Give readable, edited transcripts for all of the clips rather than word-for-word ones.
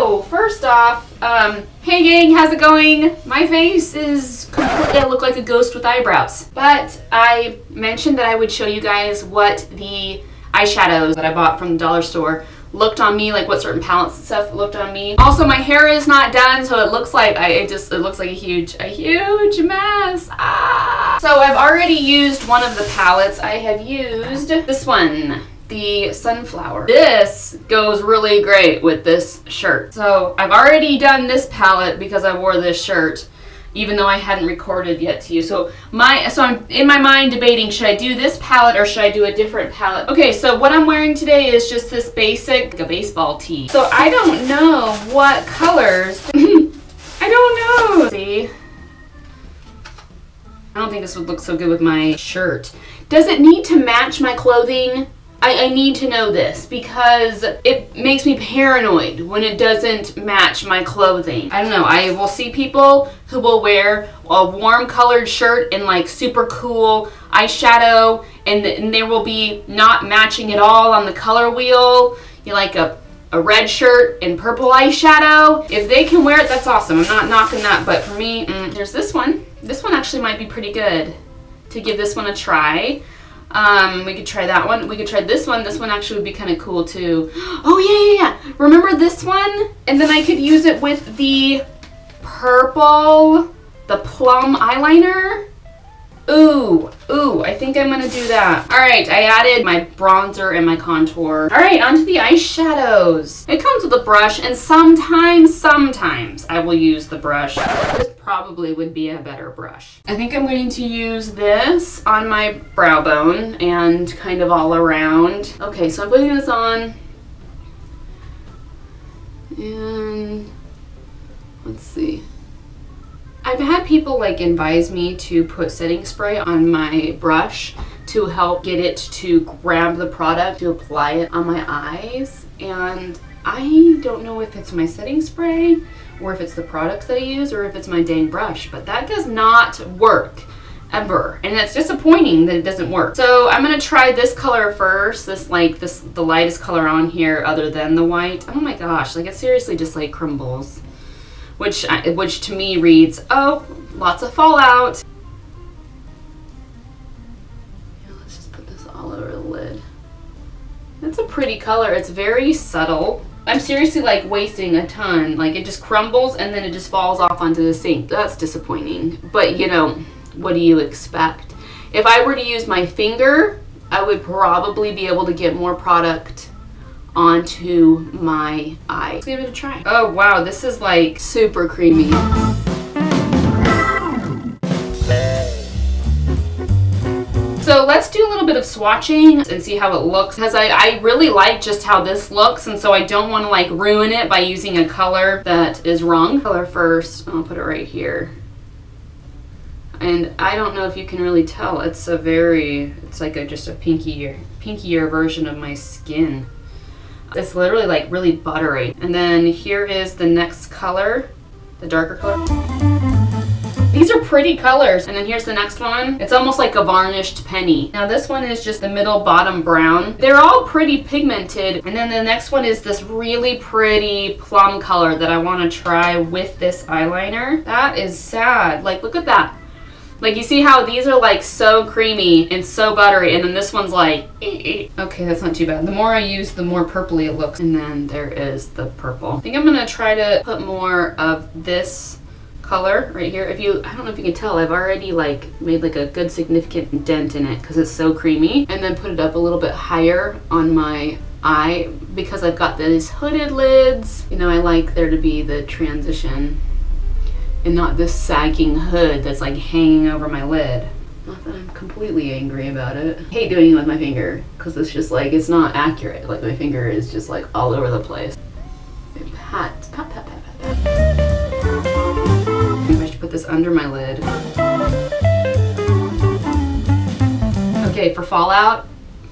So, first off, hey gang, how's it going? My face is completely, I look like a ghost with eyebrows. But I mentioned that I would show you guys what the eyeshadows that I bought from the dollar store looked on me, like what certain palettes and stuff looked on me. Also, my hair is not done, so it looks like it looks like a huge mess. So I've already used one of the palettes. I have used this one, the Sunflower. This goes really great with this shirt. So I've already done this palette because I wore this shirt, even though I hadn't recorded yet to you. So I'm in my mind debating, should I do this palette or should I do a different palette? Okay, so what I'm wearing today is just this basic, like a baseball tee. So I don't know what colors. I don't know. See? I don't think this would look so good with my shirt. Does it need to match my clothing? I need to know this because it makes me paranoid when it doesn't match my clothing. I don't know. I will see people who will wear a warm colored shirt and like super cool eyeshadow, and there will be not matching at all on the color wheel. You like a red shirt and purple eyeshadow. If they can wear it, that's awesome. I'm not knocking that. But for me, there's this one. This one actually might be pretty good to give this one a try. We could try that one. We could try this one. This one actually would be kind of cool too. Oh yeah. Remember this one? And then I could use it with the purple, the plum eyeliner. Ooh, I think I'm gonna do that. All right, I added my bronzer and my contour. All right, onto the eyeshadows. It comes with a brush, and sometimes I will use the brush. This probably would be a better brush. I think I'm going to use this on my brow bone and kind of all around. Okay, so I'm putting this on. And let's see. I've had people like advise me to put setting spray on my brush to help get it to grab the product to apply it on my eyes, and I don't know if it's my setting spray or if it's the products that I use or if it's my dang brush, but that does not work ever, and it's disappointing that it doesn't work. So I'm gonna try this color first, the lightest color on here other than the white. Oh my gosh, like it seriously just like crumbles. Which to me reads, oh, lots of fallout. Yeah, let's just put this all over the lid. It's a pretty color. It's very subtle. I'm seriously like wasting a ton. Like it just crumbles and then it just falls off onto the sink. That's disappointing. But you know, what do you expect? If I were to use my finger, I would probably be able to get more product onto my eye. Let's give it a try. Oh wow, this is like super creamy. So let's do a little bit of swatching and see how it looks, because I really like just how this looks, and so I don't want to like ruin it by using a color that is wrong. Color first, I'll put it right here. And I don't know if you can really tell, it's like just a pinkier version of my skin. It's literally like really buttery. And then here is the next color, the darker color. These are pretty colors. And then here's the next one. It's almost like a varnished penny. Now this one is just the middle bottom brown. They're all pretty pigmented. And then the next one is this really pretty plum color that I want to try with this eyeliner. That is sad. Like look at that. Like you see how these are like so creamy and so buttery, and then this one's like, okay, that's not too bad. The more I use, the more purpley it looks. And then there is the purple. I think I'm gonna try to put more of this color right here. I don't know if you can tell, I've already like made like a good significant dent in it because it's so creamy. And then put it up a little bit higher on my eye because I've got these hooded lids. You know, I like there to be the transition and not this sagging hood that's like hanging over my lid. Not that I'm completely angry about it. I hate doing it with my finger because it's just like, it's not accurate. Like my finger is just like all over the place. Pat. Maybe I should put this under my lid. Okay, for fallout,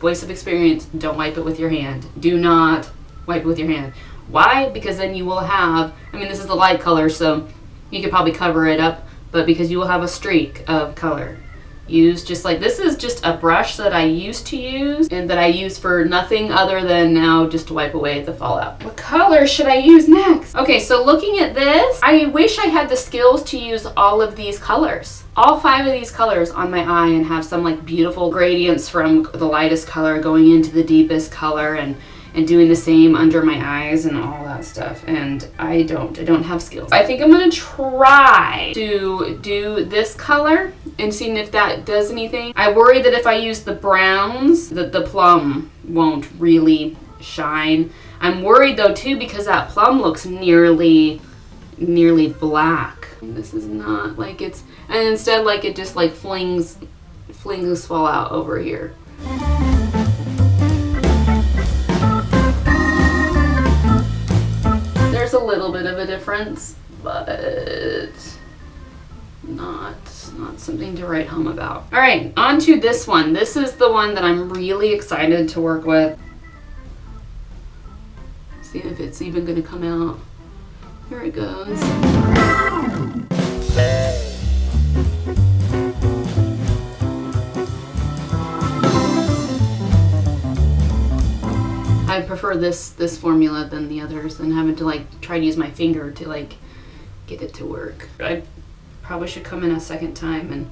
voice of experience, don't wipe it with your hand. Do not wipe it with your hand. Why? Because then you will have, this is the light color, so you could probably cover it up, but because you will have a streak of color. use just like, this is just a brush that I used to use and that I use for nothing other than now just to wipe away the fallout. What color should I use next? Okay, so looking at this, I wish I had the skills to use all of these colors. All 5 of these colors on my eye and have some like beautiful gradients from the lightest color going into the deepest color and doing the same under my eyes and all that stuff. And I don't have skills. I think I'm gonna try to do this color and seeing if that does anything. I worry that if I use the browns, that the plum won't really shine. I'm worried though too because that plum looks nearly black. This is not like it's, and instead like it just like flings fallout over here. There's a little bit of a difference, but not something to write home about. All right, on to this one. This is the one that I'm really excited to work with. See if it's even gonna come out. Here it goes. I prefer this formula than the others and having to like try to use my finger to like get it to work. I probably should come in a second time and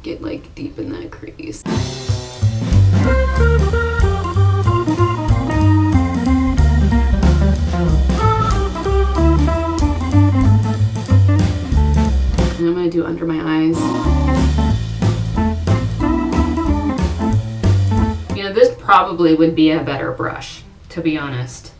get like deep in that crease. And I'm gonna do under my eyes. You know, this probably would be a better brush, to be honest,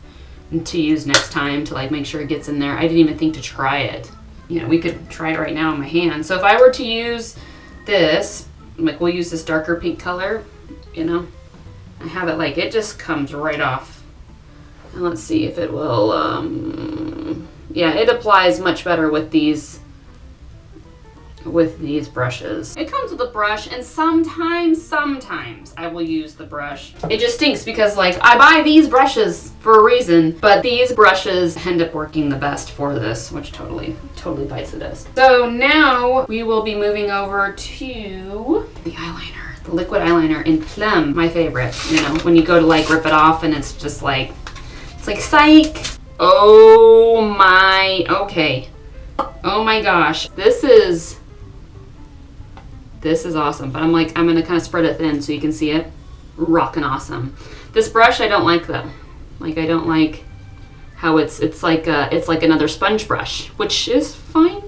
to use next time to like make sure it gets in there. I didn't even think to try it. You know, we could try it right now in my hand. So if I were to use this, like we'll use this darker pink color, you know, I have it like, it just comes right off. And let's see if it will, yeah, it applies much better with these brushes. It comes with a brush, and sometimes I will use the brush. It just stinks because like I buy these brushes for a reason, but these brushes end up working the best for this, which totally bites the dust. So now we will be moving over to the eyeliner, the liquid eyeliner in Plum, my favorite. You know, when you go to like rip it off and it's just like, it's like psych. Oh my, okay. Oh my gosh, this is awesome, but I'm gonna kind of spread it thin so you can see it. Rockin' awesome. This brush I don't like though. Like I don't like how it's like another sponge brush, which is fine.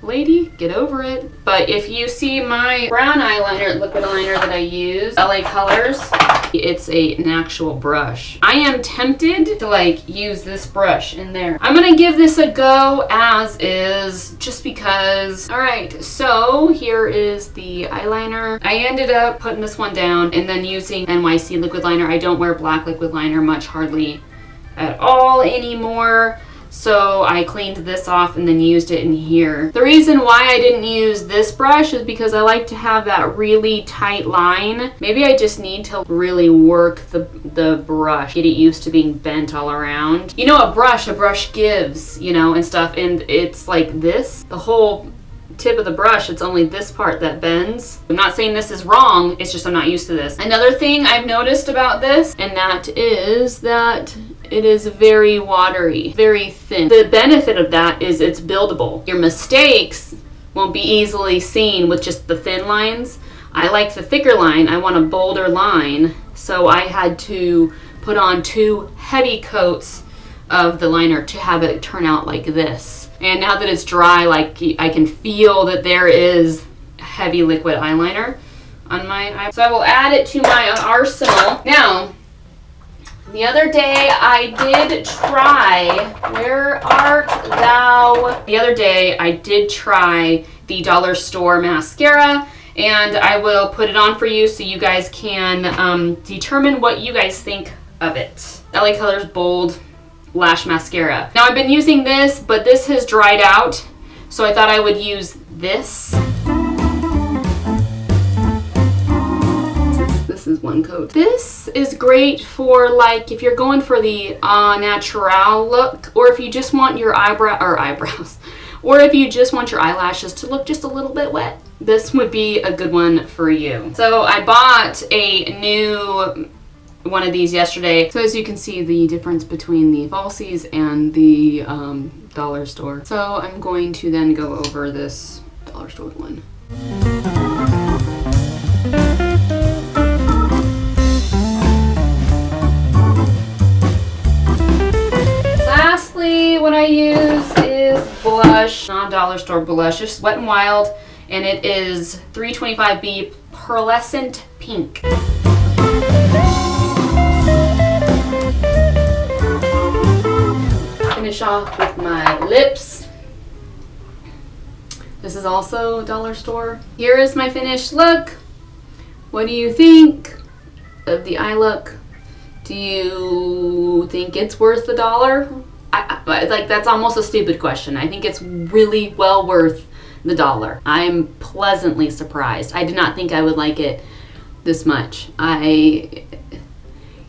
Ladee, get over it. But if you see my brown eyeliner, liquid eyeliner that I use, LA Colors, it's an actual brush. I am tempted to like use this brush in there. I'm gonna give this a go as is, just because. All right, so here is the eyeliner. I ended up putting this one down and then using NYC liquid liner. I don't wear black liquid liner much, hardly at all anymore. So I cleaned this off and then used it in here. The reason why I didn't use this brush is because I like to have that really tight line. Maybe I just need to really work the brush, get it used to being bent all around. You know, a brush gives, you know, and stuff, and it's like this, the whole tip of the brush, it's only this part that bends. I'm not saying this is wrong, it's just I'm not used to this. Another thing I've noticed about this, and that is that it is very watery, very thin. The benefit of that is it's buildable. Your mistakes won't be easily seen with just the thin lines. I like the thicker line, I want a bolder line, so I had to put on 2 heavy coats of the liner to have it turn out like this. And now that it's dry, like I can feel that there is heavy liquid eyeliner on my eye. So I will add it to my arsenal. Now, the other day I did try, where art thou? The other day I did try the dollar store mascara, and I will put it on for you so you guys can determine what you guys think of it. LA Colors Bold Lash Mascara. Now I've been using this, but this has dried out, so I thought I would use this. This is one coat. This is great for like if you're going for the natural look, or if you just want your eyebrows, or if you just want your eyelashes to look just a little bit wet, this would be a good one for you. So I bought a new one of these yesterday. So as you can see the difference between the falsies and the dollar store. So I'm going to then go over this dollar store one. Lastly, what I use is blush, non-dollar store blush, just Wet n Wild, and it is 325B Pearlescent Pink. Finish off with my lips. This is also dollar store. Here is my finished look. What do you think of the eye look? Do you think it's worth the $1? Like, that's almost a stupid question. I think it's really well worth the $1. I'm pleasantly surprised. I did not think I would like it this much.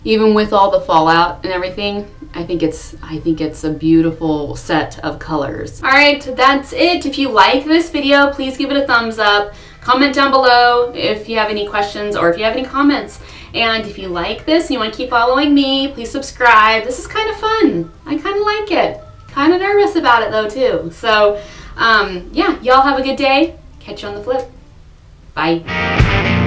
Even with all the fallout and everything, I think it's a beautiful set of colors. All right, that's it. If you like this video, please give it a thumbs up. Comment down below if you have any questions or if you have any comments. And if you like this and you want to keep following me, please subscribe. This is kind of fun. I kind of like it. Kind of nervous about it though too. So yeah, y'all have a good day. Catch you on the flip. Bye.